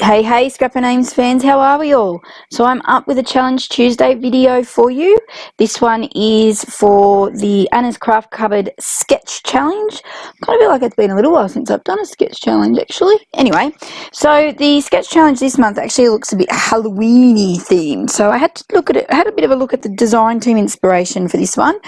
Hey, Scrapper Names fans, how are we all? So I'm up with a Challenge Tuesday video for you. This one is for the Anna's Craft Cupboard Sketch Challenge. Kind of feel like it's been a little while since I've done a sketch challenge, actually. Anyway, so the sketch challenge this month actually looks a bit Halloween-y themed. So I had to look at it, I had a bit of a look at the design team inspiration for this one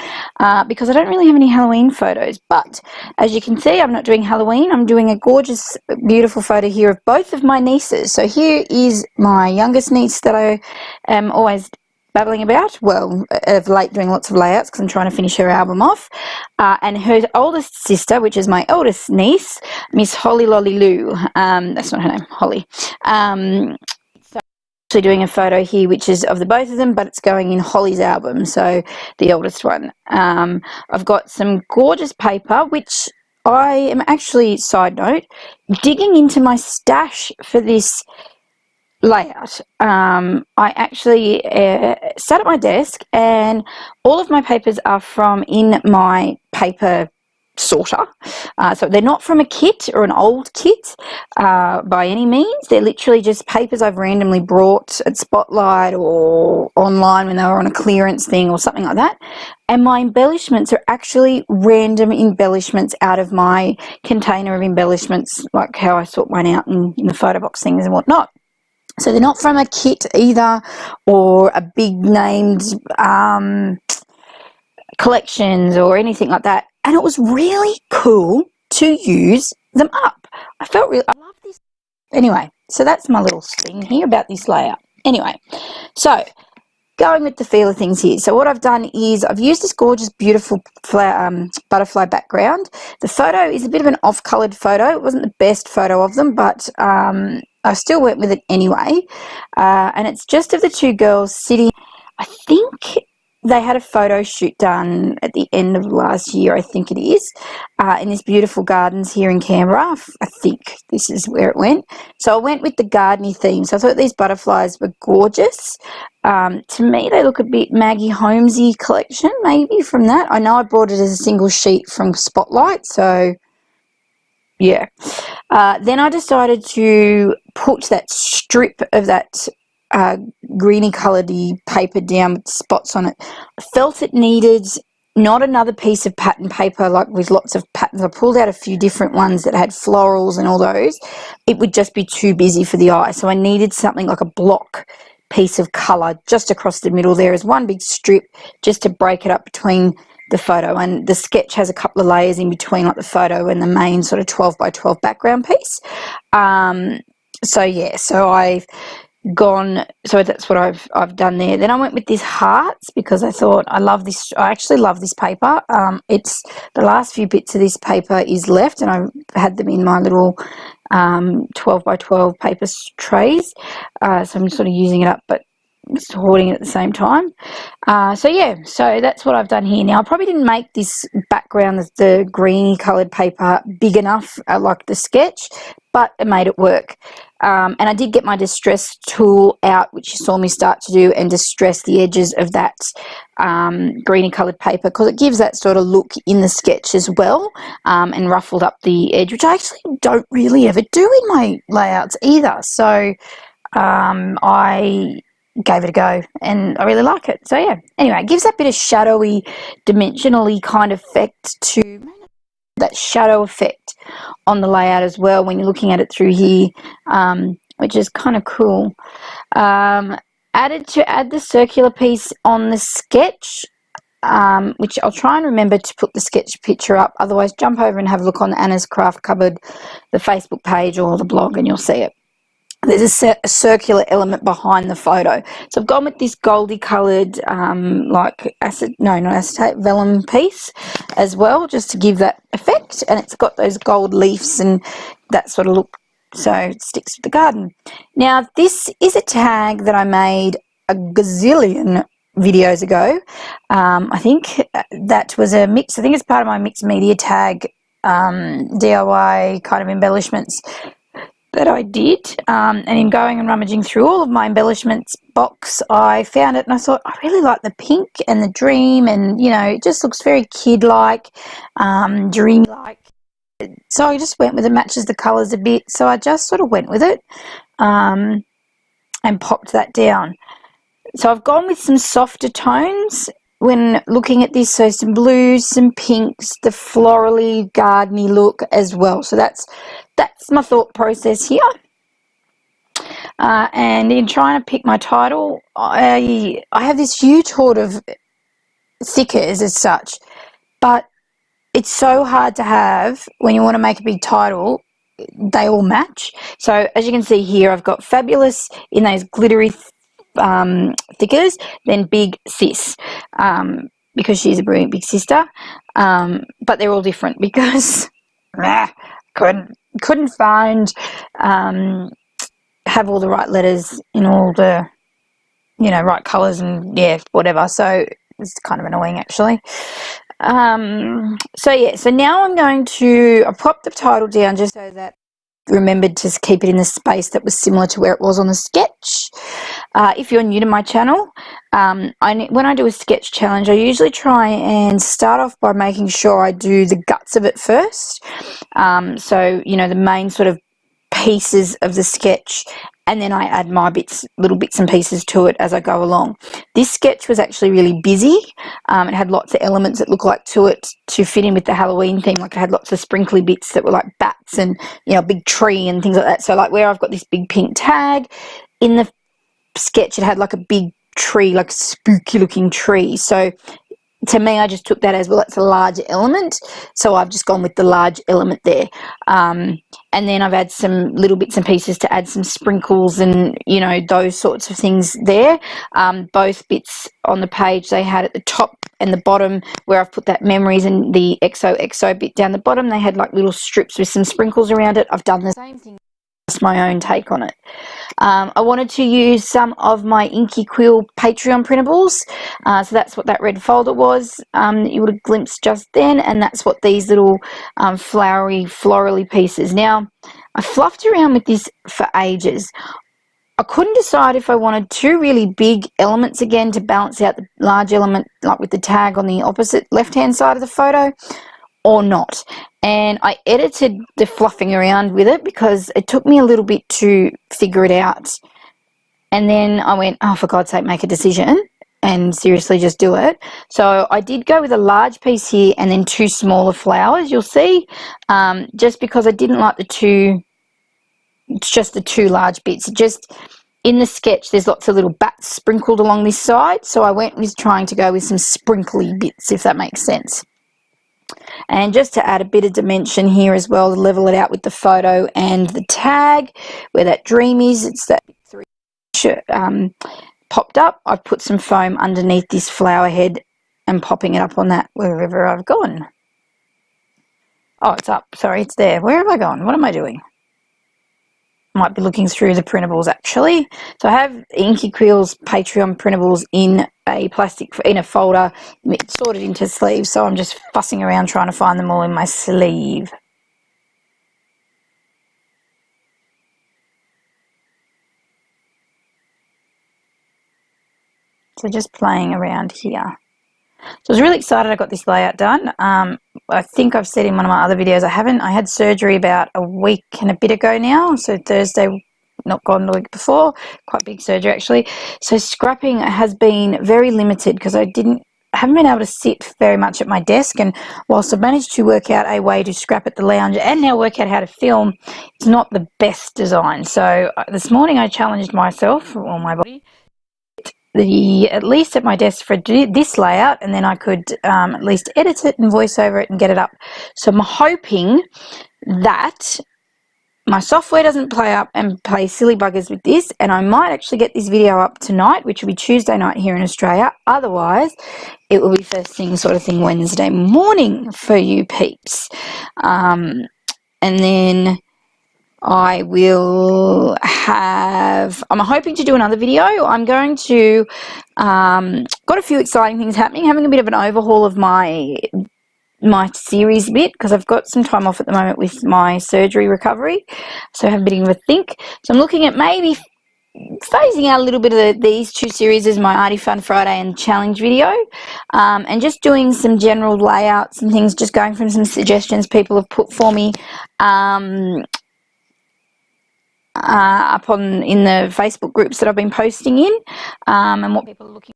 because I don't really have any Halloween photos. But as you can see, I'm not doing Halloween. I'm doing a gorgeous, beautiful photo here of both of my nieces. So here is my youngest niece that I am always babbling about, well, of late doing lots of layouts because I'm trying to finish her album off, and her oldest sister, which is my eldest niece, Miss Holly Lolly Lou. That's not her name, Holly. So actually doing a photo here which is of the both of them, but it's going in Holly's album, so the eldest one. I've got some gorgeous paper which I am actually, side note, digging into my stash for this layout. I actually sat at my desk and all of my papers are from in my paper sorter. So they're not from a kit or an old kit by any means. They're literally just papers I've randomly brought at Spotlight or online when they were on a clearance thing or something like that. And my embellishments are actually random embellishments out of my container of embellishments, like how I sort mine out in the photo box things and whatnot. So they're not from a kit either or a big named collections or anything like that. And it was really cool to use them up. I love this. Anyway, so that's my little thing here about this layout. Anyway, so going with the feel of things here. So what I've done is I've used this gorgeous, beautiful butterfly background. The photo is a bit of an off-coloured photo. It wasn't the best photo of them, but I still went with it anyway. And it's just of the two girls sitting. I think they had a photo shoot done at the end of last year, I think it is, in this beautiful gardens here in Canberra. I think this is where it went. So I went with the gardeny theme. So I thought these butterflies were gorgeous. To me, they look a bit Maggie Holmesy collection, maybe from that. I know I brought it as a single sheet from Spotlight, so yeah. Then I decided to put that strip of that greeny coloured paper down with spots on it. I felt it needed not another piece of pattern paper like with lots of patterns. I pulled out a few different ones that had florals and all those. It would just be too busy for the eye, so I needed something like a block piece of colour just across the middle there as one big strip just to break it up between the photo. And the sketch has a couple of layers in between, like the photo and the main sort of 12 by 12 background piece. So yeah, so I've gone, so that's what I've done there. Then I went with these hearts because I thought I actually love this paper. It's the last few bits of this paper is left, and I had them in my little 12 by 12 paper trays, so I'm sort of using it up but just hoarding it at the same time. So yeah, so that's what I've done here. Now I probably didn't make this background, the greeny coloured paper, big enough like the sketch, but it made it work. And I did get my distress tool out, which you saw me start to do, and distress the edges of that greeny coloured paper because it gives that sort of look in the sketch as well, and ruffled up the edge, which I actually don't really ever do in my layouts either. So I gave it a go and I really like it. So yeah, anyway, it gives that bit of shadowy, dimensionally kind of effect to that shadow effect on the layout as well when you're looking at it through here, which is kind of cool. Add the circular piece on the sketch, which I'll try and remember to put the sketch picture up. Otherwise, jump over and have a look on Anna's Craft Cupboard, the Facebook page or the blog, and you'll see it. There's a circular element behind the photo. So I've gone with this goldy coloured, like vellum piece as well, just to give that effect. And it's got those gold leaves and that sort of look, so it sticks with the garden. Now, this is a tag that I made a gazillion videos ago. I think that was a mix. I think it's part of my mixed media tag DIY kind of embellishments. that I did, and in going and rummaging through all of my embellishments box, I found it and I thought, I really like the pink and the dream, and you know, it just looks very kid-like, dream-like. So I just went with it, matches the colours a bit, so I just sort of went with it, and popped that down. So I've gone with some softer tones when looking at this, so some blues, some pinks, the florally gardeny look as well. So that's my thought process here. And in trying to pick my title, I have this huge hoard of thickers as such, but it's so hard to have when you want to make a big title. They all match. So as you can see here, I've got Fabulous in those glittery thickers, then Big Sis, because she's a brilliant big sister, but they're all different because couldn't find have all the right letters in all the, you know, right colours and yeah, whatever. So it's kind of annoying actually. So yeah, so now I'm going to, I popped the title down just so that remembered to keep it in the space that was similar to where it was on the sketch. If you're new to my channel, when I do a sketch challenge, I usually try and start off by making sure I do the guts of it first. So, you know, the main sort of pieces of the sketch, and then I add my little bits and pieces to it as I go along. This sketch was actually really busy. It had lots of elements that look like to it to fit in with the Halloween theme. Like, it had lots of sprinkly bits that were like bats and, you know, a big tree and things like that. So like where I've got this big pink tag, in the sketch it had like a big tree, like a spooky looking tree. So to me, I just took that as, well, it's a large element, so I've just gone with the large element there. And then I've added some little bits and pieces to add some sprinkles and, you know, those sorts of things there. Both bits on the page, they had at the top and the bottom where I've put that memories, and the XOXO bit down the bottom, they had like little strips with some sprinkles around it. I've done the same thing, just my own take on it. I wanted to use some of my Inky Quill Patreon printables, so that's what that red folder was that you would have glimpsed just then, and that's what these little florally pieces. Now, I fluffed around with this for ages. I couldn't decide if I wanted two really big elements again to balance out the large element, like with the tag on the opposite left-hand side of the photo, or not. And I edited the fluffing around with it because it took me a little bit to figure it out. And then I went, oh, for God's sake, make a decision and seriously just do it. So I did go with a large piece here and then two smaller flowers, you'll see, just because I didn't like just the two large bits. Just in the sketch, there's lots of little bats sprinkled along this side. So I went with trying to go with some sprinkly bits, if that makes sense. And just to add a bit of dimension here as well, to level it out with the photo and the tag where that dream is, it's that 3 popped up. I've put some foam underneath this flower head and popping it up on that wherever I've gone. Oh, it's up. Sorry, it's there. Where have I gone? What am I doing? Might be looking through the printables actually. So I have Inky Quill's Patreon printables in a folder, sorted into sleeves, so I'm just fussing around trying to find them all in my sleeve. So just playing around here. So I was really excited I got this layout done. I think I've said in one of my other videos, I had surgery about a week and a bit ago now, so Thursday, not gone the week before, quite big surgery actually. So scrapping has been very limited because I haven't been able to sit very much at my desk, and whilst I've managed to work out a way to scrap at the lounge and now work out how to film, it's not the best design. So this morning I challenged myself, or my body, at least at my desk for this layout, and then I could at least edit it and voice over it and get it up. So I'm hoping that my software doesn't play up and play silly buggers with this, and I might actually get this video up tonight, which will be Tuesday night here in Australia. Otherwise, it will be first thing sort of thing Wednesday morning for you peeps. And then I will I'm hoping to do another video. I'm going to, got a few exciting things happening, having a bit of an overhaul of my my series a bit, because I've got some time off at the moment with my surgery recovery, so I have a bit of a think. So I'm looking at maybe phasing out a little bit of these two series as my Arty Fun Friday and challenge video, and just doing some general layouts and things, just going from some suggestions people have put for me up in the Facebook groups that I've been posting in, and what people are looking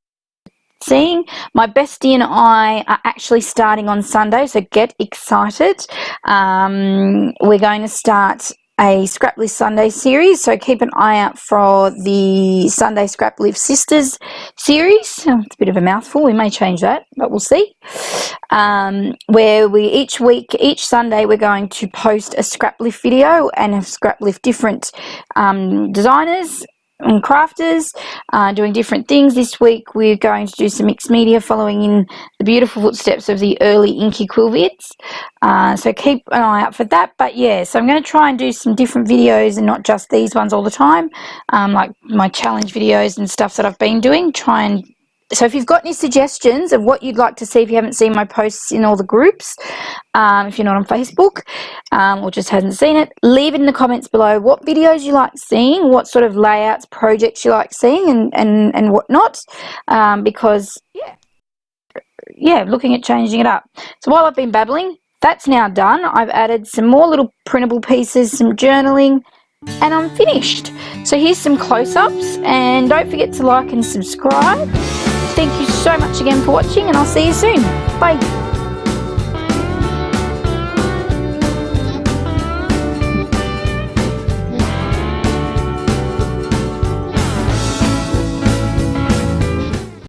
seeing. My bestie and I are actually starting on Sunday, so get excited. We're going to start a Scrap Lift Sunday series, so keep an eye out for the Sunday Scrap Lift Sisters series. Oh, it's a bit of a mouthful, we may change that, but we'll see. Where we each Sunday we're going to post a scrap lift video and have scrap lift different designers and crafters doing different things. This week we're going to do some mixed media, following in the beautiful footsteps of the early Inky Quill vids, so keep an eye out for that. But yeah, so I'm going to try and do some different videos and not just these ones all the time, like my challenge videos and stuff that I've been doing. So if you've got any suggestions of what you'd like to see, if you haven't seen my posts in all the groups, if you're not on Facebook or just hasn't seen it, leave it in the comments below what videos you like seeing, what sort of layouts, projects you like seeing, and whatnot, because yeah, looking at changing it up. So while I've been babbling, that's now done. I've added some more little printable pieces, some journaling, and I'm finished. So here's some close-ups, and don't forget to like and subscribe. Thank you so much again for watching, and I'll see you soon. Bye.